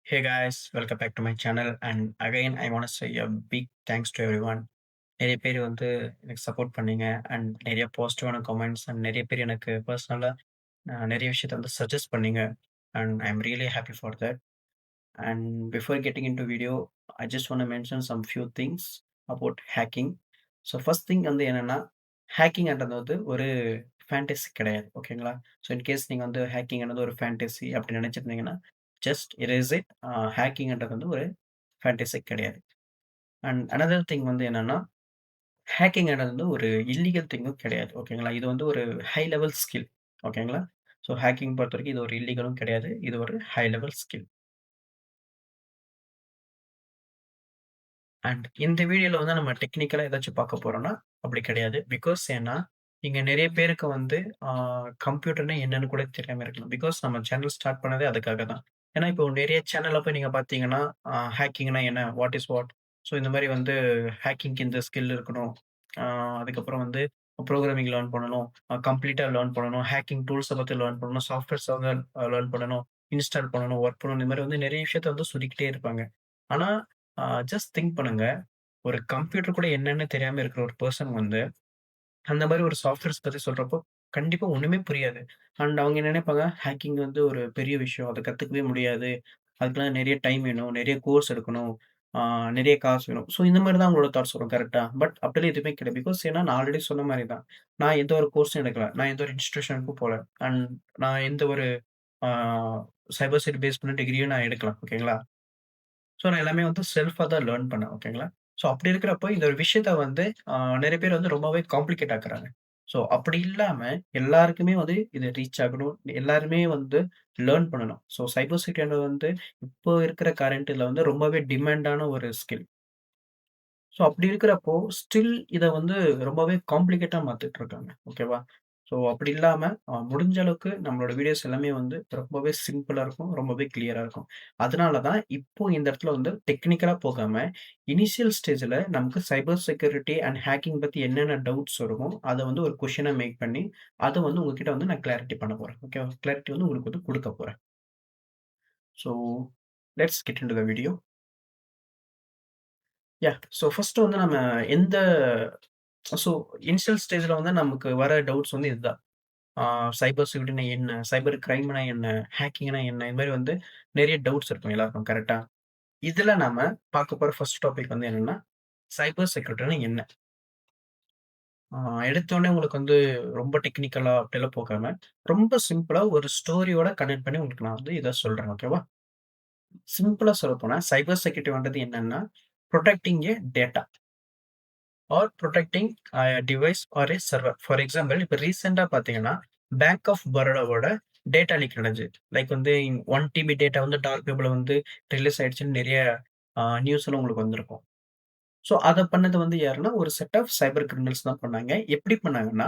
Hey guys, welcome back to my channel. And again, I want to say a big thanks to everyone. நிறைய பேர் வந்து எனக்கு support பண்ணீங்க and நிறைய பாசிட்டிவான கமெண்ட்ஸ் அண்ட் நிறைய பேர் எனக்கு பர்சனலா நிறைய விஷயத்த வந்து சஜஸ்ட் பண்ணீங்க and I am really happy for that. And before getting into video, I just want mention some few things about hacking. So first thing வந்து என்னன்னா, ஹேக்கிங்ன்றது வந்து ஒரு ஃபேண்டசி கிடையாது. ஓகேங்களா? ஸோ இன்கேஸ் நீங்க வந்து ஹேக்கிங்ன்றது ஒரு ஃபேண்டசி அப்படி நினைச்சிருந்தீங்கன்னா, ஜஸ்ட் இரேஸ் இட். ஹேக்கிங்ன்றது வந்து ஒரு ஃபேண்டசி கிடையாது. அண்ட் அனதர் திங் வந்து என்னன்னா, ஹேக்கிங்ன்றது வந்து ஒரு இல்லீகல் திங்கும் கிடையாது. ஓகேங்களா? இது வந்து ஒரு ஹை லெவல் ஸ்கில். ஓகேங்களா? ஸோ ஹேக்கிங் பொறுத்தவரைக்கும் இது ஒரு இல்லீகலும் கிடையாது. இது ஒரு ஹை லெவல் ஸ்கில். அண்ட் இந்த வீடியோல வந்து நம்ம டெக்னிக்கலா ஏதாச்சும் பார்க்க போறோம்னா, அப்படி கிடையாது. பிகாஸ் ஏன்னா, இங்க நெறைய பேருக்கு வந்து ஆ கம்ப்யூட்டர்னா என்னன்னு கூட தெரியாம இருக்கலாம். பிகாஸ் நம்ம சேனல் ஸ்டார்ட் பண்ணதே அதுக்காக தான். ஏன்னா, இப்போ நெறைய சேனல்ல போய் நீங்க பார்த்தீங்கன்னா, ஹேக்கிங்னா என்ன? What is what? ஸோ இந்த மாரி வந்து ஹேக்கிங்க்கு இந்த ஸ்கில் இருக்கணும். ஆ அதுக்கப்புறம் வந்து புரோகிராமிங் லேர்ன் பண்ணணும். கம்ப்ளீட்டா லேர்ன் பண்ணணும். ஹேக்கிங் டூல்ஸ பத்தி லேர்ன் பண்ணணும். சாஃப்ட்வேர்ஸ வந்து லேர்ன் பண்ணணும். இன்ஸ்டால் பண்ணணும், ஒர்க் பண்ணணும். இந்த மாரி வந்து நெறைய விஷயத்த வந்து சொல்லிக்கிட்டே இருப்பாங்க. ஆனா ஜஸ்ட் திங்க் பண்ணுங்க. ஒரு கம்ப்யூட்டர் கூட என்னன்னு தெரியாம இருக்கிற ஒரு பெர்சன் வந்து, அந்த மாரி ஒரு சாஃப்ட்வேர்ஸ் பத்தி சொல்றப்போ, கண்டிப்பா ஒண்ணுமே புரியாது. அண்ட் அவங்க என்ன நினைப்பாங்க, ஹேக்கிங் வந்து ஒரு பெரிய விஷயம். அத கத்துக்கவே முடியாது. அதுக்கெல்லாம் நெறைய டைம் வேணும். நெறைய கோர்ஸ் எடுக்கணும். ஆ நெறைய காசு வேணும். ஸோ இந்த மாரி தான் அவங்களோட தாட்ஸ் வரும். கரெக்ட்டா? பட் அப்படிலாம் எதுவுமே கிடையாது. பிகாஸ் ஏன்னா நான் ஆல்ரெடி சொன்ன மாரி தான். நான் எந்த ஒரு கோர்ஸும் எடுக்கல. நான் எந்த ஒரு இன்ஸ்டிடியூஷனுக்கும் போல. அண்ட் நான் எந்த ஒரு ஆ சைபர் செக்யூரிட்டி பேஸ் பண்ண டிகிரியும் நான் எடுக்கல. ஓகேங்களா? ஸோ நான் எல்லாமே வந்து செல்ஃபா தான் லேர்ன் பண்ணேன். ஓகேங்களா? ஸோ அப்படி இருக்கிறப்போ இந்த ஒரு விஷயத்த வந்து நெறைய பேர் வந்து ரொம்பவே காம்ப்ளிகேட் ஆக்குறாங்க. ஸோ அப்படி இல்லாம எல்லாருக்குமே வந்து இது ரீச் ஆகணும். எல்லாருமே வந்து லேர்ன் பண்ணணும். ஸோ சைபர் செக்யூரிட்டி வந்து இப்போ இருக்கிற கரண்ட்ல வந்து ரொம்பவே டிமாண்டான ஒரு ஸ்கில். ஸோ அப்படி இருக்கிறப்போ, ஸ்டில் இத வந்து ரொம்பவே காம்ப்ளிகேட்டா மாத்திட்டு இருக்காங்க. ஓகேவா? ஸோ அப்படி இல்லாம முடிஞ்ச அளவுக்கு நம்மளோட வீடியோஸ் எல்லாமே வந்து ரொம்பவே சிம்பிளா இருக்கும். ரொம்பவே கிளியரா இருக்கும். அதனால தான் இப்போ இந்த இடத்துல வந்து டெக்னிக்கலா போகாம, இனிஷியல் ஸ்டேஜ்ல நமக்கு சைபர் செக்யூரிட்டி அண்ட் ஹேக்கிங் பத்தி என்னென்ன டவுட்ஸ் வருமோ, அத வந்து ஒரு கொஸ்டினா மேக் பண்ணி, அத வந்து உங்ககிட்ட வந்து நான் கிளாரிட்டி பண்ண போறேன். ஓகேவா? கிளாரிட்டி வந்து உங்களுக்கு வந்து குடுக்க போறேன். So let's get into the video. So first வந்து நம்ம எந்த ஸோ இனிஷியல் ஸ்டேஜ்ல வந்து நமக்கு வர டவுட்ஸ் வந்து இதுதான். ஆ சைபர் செக்யூரிட்டினா என்ன? சைபர் கிரைம்னா என்ன? ஹேக்கிங்னா என்ன? இது மாரி வந்து நெறைய டவுட்ஸ் இருக்கும் எல்லாருக்கும். கரெக்ட்டா? இதுல நாம பார்க்க போற ஃபர்ஸ்ட் டாபிக் வந்து என்னன்னா, சைபர் செக்யூரிட்டினா என்ன? ஆ எடுத்தோனே உங்களுக்கு வந்து ரொம்ப டெக்னிக்கலா அப்படிலாம் போகாம, ரொம்ப சிம்பிளா ஒரு ஸ்டோரியோட கனெக்ட் பண்ணி உங்களுக்கு நான் வந்து இத சொல்றேன். ஓகேவா? சிம்பிளா சொல்லப்போனா, சைபர் செக்யூரிட்டி என்னன்னா, protecting a data. Or protecting device or a server. For example இப்ப ரீசென்ட்டா பார்த்தீங்கன்னா, பேங்க் ஆஃப் பரோடாவோட டேட்டா லீக் நடந்துச்சு. லைக் வந்து 1 டிபி டேட்டா வந்து டார்க் வெப்ல வந்து ரிலீஸ் ஆயிடுச்சுன்னு நெறைய நியூஸ்லாம் உங்களுக்கு வந்திருக்கும். ஸோ அத பண்ணது வந்து யாருன்னா, ஒரு செட் ஆஃப் சைபர் கிரிமினல்ஸ் தான் பண்ணாங்க. எப்படி பண்ணாங்கன்னா,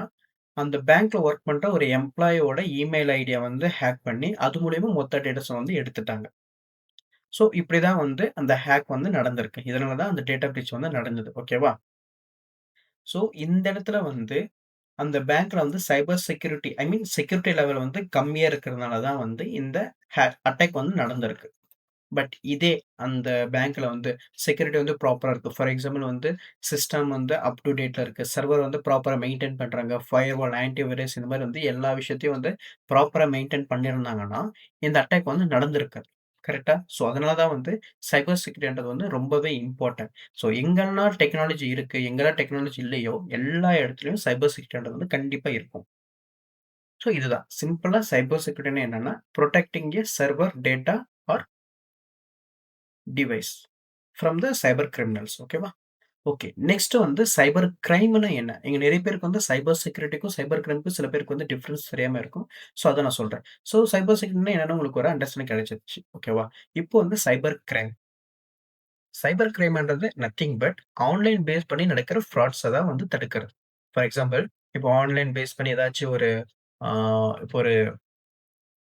அந்த பேங்க்ல ஒர்க் பண்ற ஒரு எம்ப்ளாயியோட இமெயில் ஐடிய வந்து ஹேக் பண்ணி, அது மூலியமா மொத்த டேட்டாஸ வந்து எடுத்துட்டாங்க. ஸோ இப்படி தான் வந்து அந்த ஹேக் வந்து நடந்திருக்கு. இதனால தான் அந்த டேட்டா பிரீச் வந்து நடந்தது. ஓகேவா? ஸோ இந்த இடத்துல வந்து அந்த பேங்க்ல வந்து சைபர் செக்யூரிட்டி ஐ மீன் செக்யூரிட்டி லெவல் வந்து கம்மியா இருக்கிறதுனால தான் வந்து இந்த அட்டாக் வந்து நடந்திருக்கு. பட் இதே அந்த பேங்க்ல வந்து செக்யூரிட்டி வந்து ப்ராப்பரா இருக்கு. ஃபார் எக்ஸாம்பிள் வந்து சிஸ்டம் வந்து அப் டூ டேட்ல இருக்கு. சர்வர் வந்து ப்ராப்பரா மெயின்டெயின் பண்றாங்க. ஃபயர்வால், ஆன்டிவைரஸ் இந்த மாரி வந்து எல்லா விஷயத்தையும் வந்து ப்ராப்பரா மெயின்டெயின் பண்ணியிருந்தாங்கன்னா, இந்த அட்டாக் வந்து நடந்திருக்காது. கரெக்ட்டா? ஸோ அதனால தான் வந்து சைபர் செக்யூரிட்டின்றது வந்து ரொம்பவே இம்பார்ட்டன்ட். ஸோ எங்கெல்லாம் டெக்னாலஜி இருக்கு, எங்கெல்லாம் டெக்னாலஜி இல்லையோ, எல்லா இடத்துலயும் சைபர் செக்யூரிட்டின்றது வந்து கண்டிப்பா இருக்கும். ஸோ இதுதான். சிம்பிளா சைபர் செக்யூரிட்டின்னா என்னன்னா, protecting a server data or device from the cyber criminals. ஓகேவா? ஓகே. நெக்ஸ்ட் வந்து சைபர் கிரைம்னா என்ன? இங்க நெறைய பேருக்கு வந்து சைபர் செக்யூரிட்டிக்கும், சைபர் கிரைம்க்கும் சில பேருக்கு வந்து டிஃபரன்ஸ் தெரியாம இருக்கும். ஸோ அத நான் சொல்றேன். ஸோ சைபர் செக்யூரிட்டினா என்னன்னு உங்களுக்கு ஒரு அண்டர்ஸ்டாண்டிங் கிடைச்சிருச்சு. ஓகேவா? இப்போ வந்து சைபர் கிரைம். சைபர் கிரைம்ன்றது நத்திங் பட் ஆன்லைன் பேஸ் பண்ணி நடக்கிற ஃப்ராட்ஸ தான் வந்து தடுக்கிறது. ஃபார் எக்ஸாம்பிள் இப்போ ஆன்லைன் பேஸ் பண்ணி ஏதாச்சும் ஒரு ஆ இப்போ ஒரு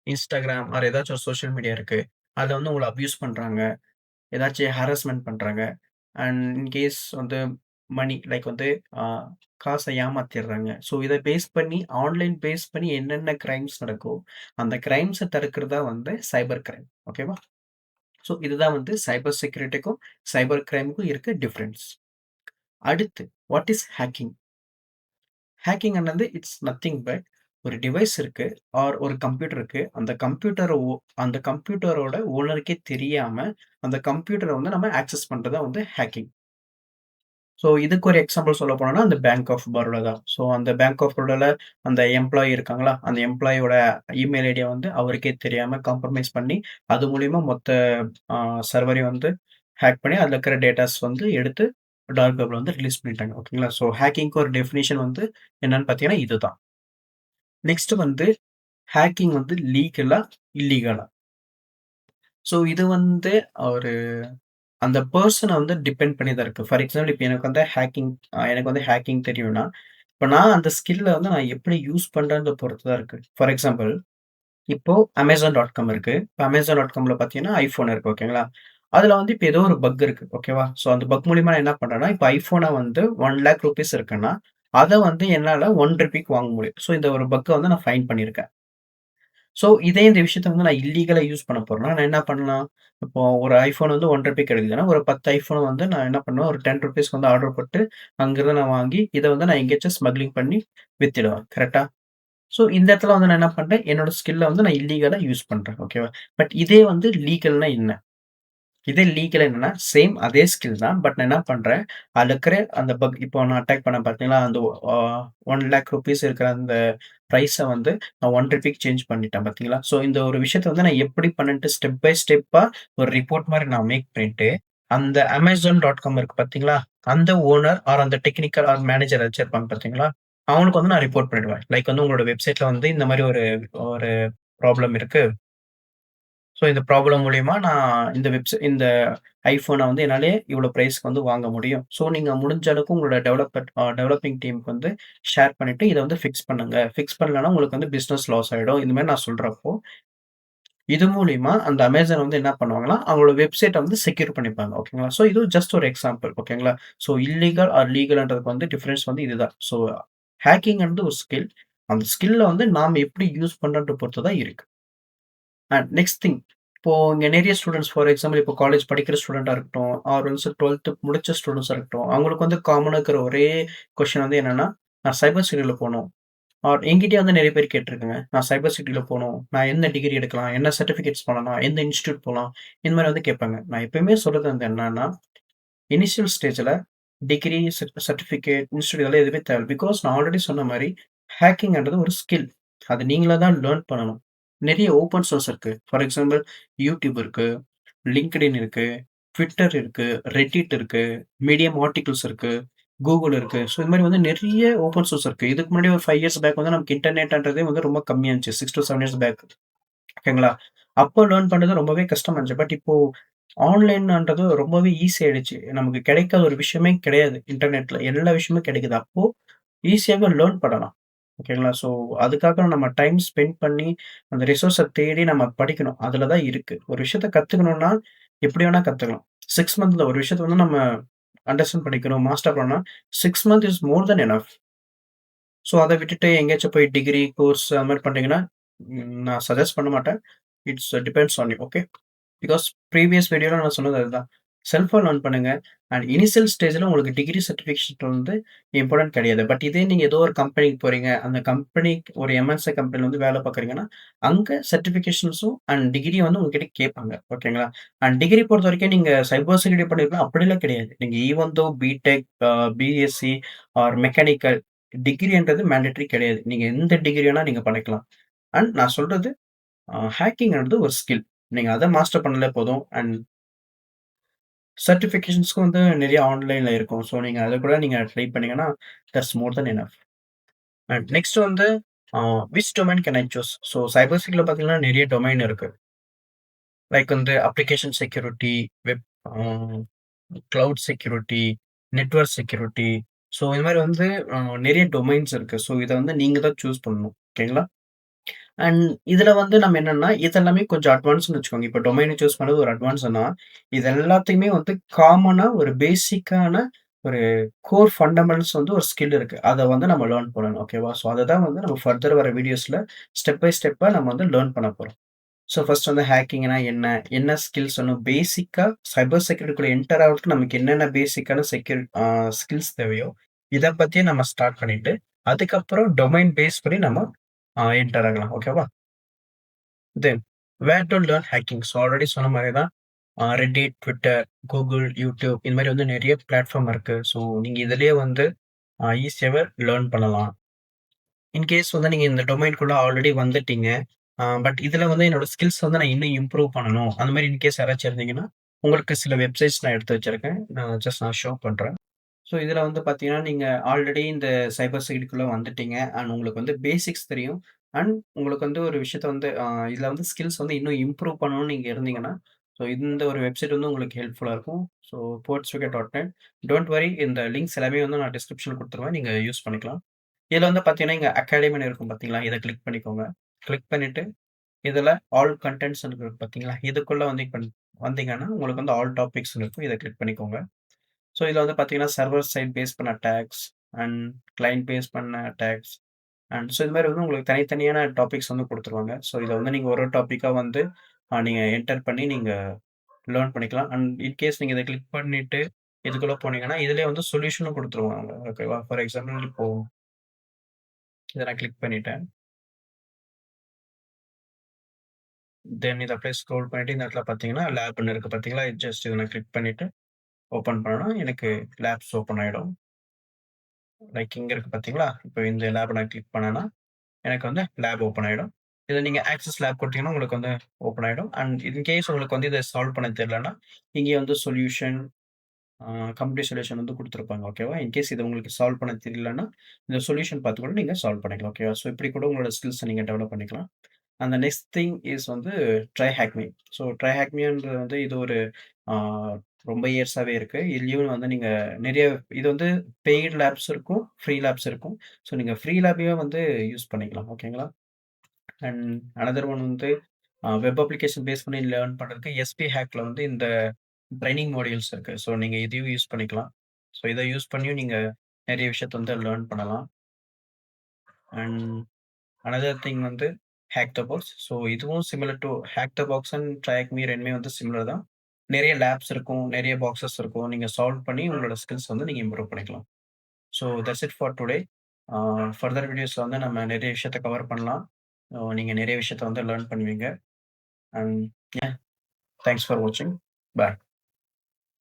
Instagram ஆர் ஏதாச்சும் ஒரு சோசியல் மீடியா இருக்கு. அதுல வந்து உங்கள அப்யூஸ் பண்றாங்க. ஏதாச்சும் ஹராஸ்மென்ட் பண்றாங்க. அண்ட் இன் கேஸ் வந்து மணி லைக் வந்து ஆ காச ஏமாத்திர்றாங்க. ஸோ இத பேஸ் பண்ணி ஆன்லைன் பேஸ் பண்ணி என்னென்ன கிரைம்ஸ் நடக்கோ, அந்த கிரைம்ஸ தடுக்கிறது தான் வந்து சைபர் கிரைம். ஓகேவா? ஸோ இதுதான் வந்து சைபர் செக்யூரிட்டிக்கும், சைபர் கிரைம்க்கும் இருக்க டிஃபரன்ஸ். அடுத்து வாட் இஸ் ஹேக்கிங்? ஹேக்கிங் என்னது இட்ஸ் நத்திங் பட் ஒரு டிவைஸ் இருக்கு ஆர் ஒரு கம்ப்யூட்டர் இருக்கு. அந்த கம்ப்யூட்டரோட ஓனருக்கே தெரியாம அந்த கம்ப்யூட்டர வந்து நம்ம ஆக்சஸ் பண்றது தான் வந்து ஹேக்கிங். ஸோ இதுக்கு ஒரு எக்ஸாம்பிள் சொல்ல போனோம்னா, அந்த பேங்க் ஆஃப் பரோடா தான். ஸோ அந்த பேங்க் ஆஃப் பரோடால அந்த எம்ப்ளாயி இருக்காங்களா, அந்த எம்ப்ளாயியோட இமெயில் ஐடிய வந்து அவருக்கே தெரியாம காம்ப்ரமைஸ் பண்ணி, அது மூலியமா மொத்த அ சர்வரையும் வந்து ஹேக் பண்ணி, அதில இருக்கிற டேட்டாஸ் வந்து எடுத்து டார்க் வெப்ல வந்து ரிலீஸ் பண்ணிட்டாங்க. ஓகேங்களா? ஸோ ஹேக்கிங்க்கு ஒரு டெஃபினிஷன் வந்து என்னன்னு பார்த்தீங்கன்னா, இதுதான். நெக்ஸ்ட் வந்து ஹேக்கிங் வந்து லீகலா? இல்லீகலா? ஸோ இது வந்து ஒரு அந்த பெர்சன வந்து டிபெண்ட் பண்ணி தான் இருக்கு. ஃபார் எக்ஸாம்பிள் இப்ப எனக்கு வந்து ஹேக்கிங் தெரியும்னா, இப்ப நான் அந்த ஸ்கில்ல வந்து நான் எப்படி யூஸ் பண்றேன்றத பொறுத்து தான் இருக்கு. ஃபார் எக்ஸாம்பிள் இப்போ Amazon.com இருக்கு. இப்ப Amazon.comல பார்த்தீங்கன்னா, iPhone இருக்கு. ஓகேங்களா? அதுல வந்து இப்ப ஏதோ ஒரு பக் இருக்கு. ஓகேவா? ஸோ அந்த பக் மூலியமா நான் என்ன பண்றேன்னா, இப்ப iPhoneஅ வந்து ₹1,00,000 இருக்குன்னா, அத வந்து என்னால ₹1 வாங்க முடியும். ஸோ இந்த ஒரு பக்க வந்து நான் ஃபைண்ட் பண்ணியிருக்கேன். ஸோ, இந்த விஷயத்த வந்து நான் இல்லீகலா யூஸ் பண்ண போறேன்னா, நான் என்ன பண்ணலாம்? இப்போ ஒரு iPhone வந்து ₹1 கிடைக்குதுன்னா, ஒரு 10 iPhone வந்து நான் என்ன பண்ணுவேன், ஒரு ₹10 வந்து ஆர்டர் போட்டு, அங்கிருந்து நான் வாங்கி, இத வந்து நான் எங்கேயாச்சும் ஸ்மக்லிங் பண்ணி வித்துடுவேன். கரெக்ட்டா? ஸோ, இந்த இடத்துல வந்து நான் என்ன பண்றேன், என்னோட ஸ்கில்ல வந்து நான் இல்லீகலா யூஸ் பண்றேன். ஓகேவா? பட் இதே வந்து லீகல்னா என்ன? இதே லீகல் என்னன்னா, சேம் அதே ஸ்கில் தான். பட் நான் என்ன பண்றேன், அதுல இருக்கிற அந்த பக் இப்போ நான் அட்டாக் பண்ணேன் பார்த்தீங்களா, அந்த அ ₹1,00,000 இருக்கிற அந்த பிரைஸ வந்து நான் ₹1க்கு சேஞ்ச் பண்ணிட்டேன் பார்த்தீங்களா? ஸோ இந்த ஒரு விஷயத்த வந்து நான் எப்படி பண்ணேன்ட்டு ஸ்டெப் பை ஸ்டெப்பா ஒரு ரிப்போர்ட் மாரி நான் மேக் பண்ணிட்டு, அந்த Amazon.com இருக்கு பார்த்தீங்களா? அந்த ஓனர் ஆர் அந்த டெக்னிக்கல் ஆர் மேனேஜர் யாராச்சும் இருப்பாங்க பார்த்தீங்களா? அவனுக்கு வந்து நான் ரிப்போர்ட் பண்ணிடுவேன். லைக் வந்து உங்களோட வெப்சைட்ல வந்து இந்த மாரி ஒரு ஒரு ப்ராப்ளம் இருக்கு. ஸோ இந்த ப்ராப்ளம் மூலியமா நான் இந்த iPhoneஅ வந்து என்னாலே இவ்வளோ பிரைஸ்க்கு வந்து வாங்க முடியும். ஸோ நீங்க முடிஞ்ச அளவுக்கு உங்களோட டெவலப்பிங் டீம்க்கு வந்து ஷேர் பண்ணிட்டு இத வந்து ஃபிக்ஸ் பண்ணுங்க. ஃபிக்ஸ் பண்ணலன்னா உங்களுக்கு வந்து பிசினஸ் லாஸ் ஆயிடும். இந்த மாரி நான் சொல்றப்போ, இது மூலியமா அந்த Amazon வந்து என்ன பண்ணுவாங்கன்னா, அவங்களோட வெப்சைட்ட வந்து செக்யூர் பண்ணிப்பாங்க. ஓகேங்களா? ஸோ இது ஜஸ்ட் ஒரு எக்ஸாம்பிள். ஓகேங்களா? ஸோ இல்லீகல் ஆர் லீகல்ன்றதுக்கு வந்து டிஃபரன்ஸ் வந்து இதுதான். ஸோ ஹேக்கிங்ன்றது ஒரு ஸ்கில். அந்த ஸ்கில்ல வந்து நாம எப்படி யூஸ் பண்றோன்ற பொறுத்து தான் இருக்கு. Next thing. இப்போ இங்க நெறைய ஸ்டூடண்ட்ஸ் ஃபார் எக்ஸாம்பிள் இப்போ காலேஜ் படிக்கிற ஸ்டூடெண்ட்டா இருக்கட்டும், ஆர் ஒன்ஸ் 12த் முடிச்ச ஸ்டூடண்ட்ஸா இருக்கட்டும், அவங்களுக்கு வந்து காமனா இருக்கிற ஒரே கொஸ்டின் வந்து என்னன்னா, நான் சைபர் செக்யூரிட்டில போணும். ஆர் என்கிட்டயே வந்து நெறைய பேர் கேட்டுருக்காங்க. நான் சைபர் செக்யூரிட்டில போணும். நான் என்ன டிகிரி எடுக்கலாம்? என்ன சர்டிஃபிகேட்ஸ் பண்ணலாம்? எந்த இன்ஸ்டிடியூட் போலாம்? இந்த மாரி வந்து கேட்பாங்க. நான் எப்பயுமே சொல்றது வந்து என்னன்னா, இனிஷியல் ஸ்டேஜ்ல டிகிரி, சர்டிஃபிகேட், இன்ஸ்டிடியூட் இதெல்லாம் எதுவுமே தேவையில்ல. பிகாஸ் நான் ஆல்ரெடி சொன்ன மாரி, ஹேக்கிங்ன்றது ஒரு ஸ்கில். அது நீங்களா தான் லேர்ன் பண்ணணும். நெறைய ஓப்பன் சோர்ஸ் இருக்கு. ஃபார் எக்ஸாம்பிள் YouTube இருக்கு, LinkedIn இருக்கு, Twitter இருக்கு, Reddit இருக்கு, Medium ஆர்டிகிள்ஸ் இருக்கு, Google இருக்கு. ஸோ இது மாரி வந்து நெறைய ஓப்பன் சோர்ஸ் இருக்கு. இதுக்கு முன்னாடி ஒரு 5 இயர்ஸ் பேக் வந்து நமக்கு இன்டர்நெட்ன்றதே வந்து ரொம்ப கம்மியா இருந்துச்சு. 6 டூ 7 இயர்ஸ் பேக். ஓகேங்களா? அப்போ லேர்ன் பண்றது ரொம்பவே கஷ்டமா இருந்துச்சு. பட் இப்போ ஆன்லைன்ன்றது ரொம்பவே ஈஸி ஆயிடுச்சு. நமக்கு கிடைக்காத ஒரு விஷயமே கிடையாது. இன்டர்நெட்ல எல்லா விஷயமும் கிடைக்குது. அப்போ ஈஸியாவே லேர்ன் பண்ணலாம். ஓகேங்களா? ஸோ அதுக்காக நம்ம டைம் ஸ்பெண்ட் பண்ணி அந்த ரிசோர்ஸ தேடி நம்ம படிக்கணும். அதுல தான் இருக்கு. ஒரு விஷயத்த கத்துக்கணும்னா எப்படி வேணா கத்துக்கலாம். 6 மந்த்ல ஒரு விஷயத்த வந்து நம்ம அண்டர்ஸ்டாண்ட் பண்ணிக்கணும், மாஸ்டர் பண்ணணும்னா 6 month is more then enough. So அத விட்டுட்டு எங்கேயாச்சும் போய் டிகிரி, கோர்ஸ் அது மாரி பண்றீங்கன்னா, நான் சஜெஸ்ட் பண்ண மாட்டேன். It's depends on you. Okay. Because previous வீடியோல நான் சொன்னது அதுதான். செல்ஃபா லேர்ன் பண்ணுங்க. அண்ட் இனிஷியல் ஸ்டேஜ்ல உங்களுக்கு டிகிரி சர்டிஃபிகேஷன் வந்து இம்பார்டன்ட் கிடையாது. பட் இதே நீங்க ஏதோ ஒரு கம்பெனிக்கு போறீங்க. அந்த கம்பெனி ஒரு எம்என்சி கம்பெனில வந்து வேலை பார்க்குறீங்கன்னா, அங்க சர்டிஃபிகேஷன்ஸும் அண்ட் டிகிரியும் வந்து உங்ககிட்ட கேட்பாங்க. ஓகேங்களா? அண்ட் டிகிரி பொறுத்தவரைக்கும் நீங்க சைபர் செக்யூரிட்டி பண்ணிருக்கலாம் அப்படிலாம் கிடையாது. நீங்க even though BTech, BSc or mechanical டிகிரின்றது மேண்டேட்டரி கிடையாது. நீங்க எந்த டிகிரி வேணா நீங்க பண்ணிக்கலாம். அண்ட் நான் சொல்றது ஹேக்கிங்ன்றது ஒரு ஸ்கில். நீங்க அத மாஸ்டர் பண்ணாலே போதும். அண்ட் சர்டிஃபிகேஷன்ஸ்க்கும் வந்து நெறைய ஆன்லைன்ல இருக்கும். ஸோ நீங்க அத கூட நீங்க ட்ரை பண்ணீங்கன்னா, that's more then enough. And next வந்து uh which domain can I choose? So cyber செக்யூரிட்டில பார்த்தீங்கன்னா நெறைய டொமைன் இருக்கு. லைக் வந்து application security, web uh cloud security, network security. So இது மாரி வந்து அ நெறைய டொமைன்ஸ் இருக்கு. ஸோ இத வந்து நீங்க தான் சூஸ் பண்ணணும். ஓகேங்களா? அண்ட் இதுல வந்து நம்ம என்னன்னா, இதெல்லாமே கொஞ்சம் அட்வான்ஸ்ன்னு வச்சுக்கோங்க. இப்ப டொமைன சூஸ் பண்றது ஒரு அட்வான்ஸ்ன்னா, இது எல்லாத்தையுமே வந்து காமனா ஒரு பேசிக்கான ஒரு கோர் ஃபண்டமெண்டல்ஸ் வந்து ஒரு ஸ்கில் இருக்கு. அத வந்து நம்ம லேர்ன் பண்ணணும். ஓகேவா? ஸோ அததான் வந்து நம்ம ஃபர்தர் வர வீடியோஸ்ல ஸ்டெப் பை ஸ்டெப்பா நம்ம வந்து லேர்ன் பண்ண போறோம். ஸோ ஃபர்ஸ்ட் வந்து ஹேக்கிங்னா என்ன? என்ன ஸ்கில்ஸ் வேணும்? பேசிக்கா சைபர் செக்யூரிட்டிக்குள்ள என்டர் ஆகுறதுக்கு நமக்கு என்னென்ன பேசிக்கான ஸ்கில்ஸ் தேவையோ, இத பத்தி நம்ம ஸ்டார்ட் பண்ணிட்டு, அதுக்கப்புறம் டொமைன் பேஸ் பண்ணி நம்ம என்டர் ஆகலாம். ஓகேவா? Then where to learn hacking. So already சொன்ன மாரி தான் Reddit, Twitter, Google, YouTube இந்த மாரி வந்து நெறைய பிளாட்ஃபார்ம் இருக்கு. ஸோ நீங்க இதிலேயே வந்து ஈஸியாவே லேர்ன் பண்ணலாம். இன்கேஸ் வந்து நீங்க இந்த டொமைன்குள்ள ஆல்ரெடி வந்துட்டீங்க. பட் இதுல வந்து என்னோட ஸ்கில்ஸ் வந்து நான் இன்னும் இம்ப்ரூவ் பண்ணணும். அந்த மாரி இன்கேஸ் யாராச்சும் இருந்தீங்கன்னா, உங்களுக்கு சில வெப்சைட்ஸ் நான் எடுத்து வச்சிருக்கேன். நான் ஷோ பண்றேன். ஸோ இதுல வந்து பார்த்தீங்கன்னா, நீங்க ஆல்ரெடி இந்த சைபர் செக்யூரிட்டிக்குள்ள வந்துட்டீங்க. அண்ட் உங்களுக்கு வந்து பேசிக்ஸ் தெரியும். அண்ட் உங்களுக்கு வந்து ஒரு விஷயத்த வந்து இதுல வந்து ஸ்கில்ஸ் வந்து இன்னும் இம்ப்ரூவ் பண்ணணும்னு நீங்க இருந்தீங்கன்னா, ஸோ இந்த ஒரு வெப்சைட் வந்து உங்களுக்கு ஹெல்ப்ஃபுல்லா இருக்கும். So portswicket.net. டோன்ட் வரி இந்த லிங்க்ஸ் எல்லாமே வந்து நான் டிஸ்கிரிப்ஷன்ல குடுத்துருவேன். நீங்க யூஸ் பண்ணிக்கலாம். இதுல வந்து பார்த்தீங்கன்னா, இங்க அகாடமின்னு இருக்கும் பார்த்தீங்களா? இத கிளிக் பண்ணிக்கோங்க. கிளிக் பண்ணிட்டு, இதுல ஆல் கன்டென்ட்ஸ்ன்னு இருக்கு பார்த்தீங்களா? இதுக்குள்ள வந்து இப்ப வந்தீங்கன்னா, உங்களுக்கு வந்து ஆல் டாபிக்ஸ்ன்னு இருக்கும். இத கிளிக் பண்ணிக்கோங்க. ஸோ இதுல வந்து பார்த்தீங்கன்னா, சர்வர் சைட் பேஸ் பண்ண அட்டாக்ஸ் அண்ட் கிளையன்ட் பேஸ் பண்ண அட்டாக்ஸ் அண்ட் ஸோ இது மாரி வந்து உங்களுக்கு தனித்தனியான டாபிக்ஸ் வந்து குடுத்துருவாங்க. ஸோ இத வந்து நீங்க ஒரு ஒரு டாபிக்கா வந்து நீங்க என்டர் பண்ணி நீங்க லேர்ன் பண்ணிக்கலாம். அண்ட் இன்கேஸ் நீங்க இத கிளிக் பண்ணிட்டு இதுக்குள்ள போனீங்கன்னா, இதுலயே வந்து சொல்யூஷனும் குடுத்துருவாங்க. ஓகேவா? ஃபார் எக்ஸாம்பிள் இப்போ இத நான் கிளிக் பண்ணிட்டேன். தென் இத அப்படியே ஸ்க்ரோல் பண்ணிட்டு இந்த இடத்துல பார்த்தீங்கன்னா, லேப்ன்னு இருக்கு பார்த்தீங்களா? ஜஸ்ட் இத நான் கிளிக் பண்ணிட்டு ஓப்பன் பண்ணனா, எனக்கு லேப்ஸ் ஓப்பன் ஆயிடும். லைக் இங்க இருக்கு பார்த்தீங்களா? இப்போ இந்த லேப் நான் கிளிக் பண்ணேன்னா, எனக்கு வந்து லேப் ஓப்பன் ஆயிடும். இத நீங்க ஆக்சஸ் லேப் குடுத்தீங்கன்னா, உங்களுக்கு வந்து ஓப்பன் ஆயிடும். அண்ட் இன்கேஸ் உங்களுக்கு வந்து இத சால்வ் பண்ண தெரியலன்னா, இங்கே வந்து சொல்யூஷன் ஆ கம்ப்ளீட் சொல்யூஷன் வந்து குடுத்துருப்பாங்க. ஓகேவா? இன்கேஸ் இது உங்களுக்கு சால்வ் பண்ண தெரியலன்னா, இந்த சொல்யூஷன் பார்த்து கூட நீங்க சால்வ் பண்ணிக்கலாம். ஓகேவா? ஸோ இப்படி கூட உங்களோட ஸ்கில்ஸ நீங்க டெவலப் பண்ணிக்கலாம். அந்த நெக்ஸ்ட் திங் இஸ் வந்து try hack me. So try hack மீன்றது வந்து இது ஒரு ஆ ரொம்ப இயர்ஸாவே இருக்கு. இதுலயும் வந்து நீங்க நெறைய இது வந்து பெய்ட் லேப்ஸ் இருக்கும், ஃப்ரீ லேப்ஸ் இருக்கும். ஸோ நீங்க ஃப்ரீ லேப்பையும் வந்து யூஸ் பண்ணிக்கலாம். ஓகேங்களா? அண்ட் அனதர் ஒன் வந்து வெப் அப்ளிகேஷன் பேஸ் பண்ணி லேர்ன் பண்றதுக்கு எஸ்பி ஹேக்ல வந்து இந்த ட்ரெய்னிங் மாடியூல்ஸ் இருக்கு. ஸோ நீங்க இதையும் யூஸ் பண்ணிக்கலாம். ஸோ இத யூஸ் பண்ணியும் நீங்க நெறைய விஷயத்த வந்து லேர்ன் பண்ணலாம். அண்ட் அனதர் திங் வந்து ஹேக் த பாக்ஸ். ஸோ இதுவும் similar to hack the box and track me 2மே வந்து சிமிலர் தான். நெறைய லேப்ஸ் இருக்கும், நெறைய பாக்ஸஸ் இருக்கும். நீங்க சால்வ் பண்ணி உங்களோட ஸ்கில்ஸ் வந்து நீங்க இம்ப்ரூவ் பண்ணிக்கலாம். So that's it for today. Ah further வீடியோஸ்ல வந்து நம்ம நெறைய விஷயத்த கவர் பண்ணலாம். நீங்க நெறைய விஷயத்த வந்து லேர்ன் பண்ணுவீங்க. அண்ட் யா தேங்க்ஸ் ஃபார் வாட்சிங். பாய்.